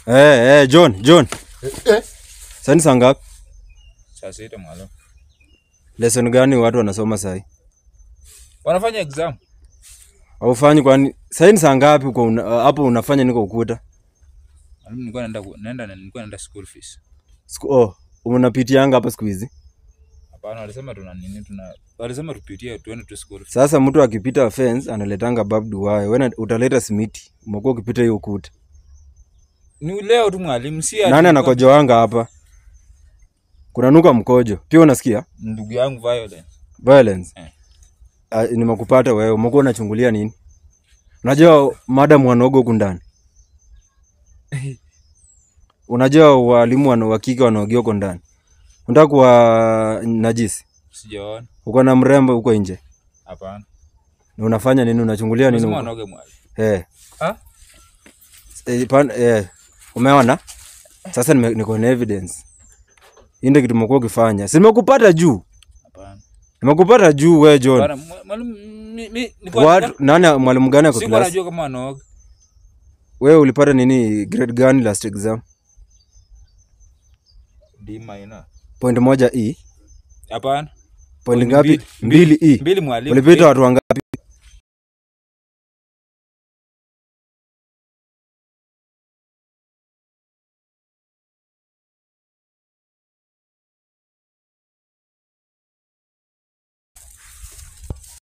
John. Sasa saa ngapi? Saa 6 mwalimu. Lesson gani watu wanasoma sasa? Wanafanya exam. Haufanyi kwani? Sasa saa ngapi uko hapo unafanya niko ukuta? Mwalimu nilikuwa naenda school fees. Unapitianga hapa siku hizi? Hapana, walisema walisema tupitie tuende tu school fees. Sasa mtu akipita fence analetanga babdu wae. Wewe utaleta simiti. Umekuwa ukipita hiyo ukuta. Ni leo tu mwalimu, si nani anakojoanga hapa? Kuna nuka mkojo. Pia unasikia? Ndugu yangu Violence. Nimekupata wewe. Umekuwa unachungulia nini? Unajua madam wanogo huko ndani. Unajua walimu wa kike wanaogea huko ndani. Unataka kuwa najisi? Sijaona. Uko na mrembo huko nje? Hapana. Na unafanya nini? Unachungulia nini? Wanoge mwalimu. Umeona? Sasa niko na evidence. Inde kitu mko ukifanya. Si nimekupata juu. Hapana. Nimekupata juu wewe John. Bana mwalimu nani mwalimu gani kwa class? Siko najua kama wanoge. Wewe ulipata nini grade gani last exam? D minor. Point moja E. Hapana. Point ngapi? 2 E. 2 mwalimu. Ulipita watu wangapi?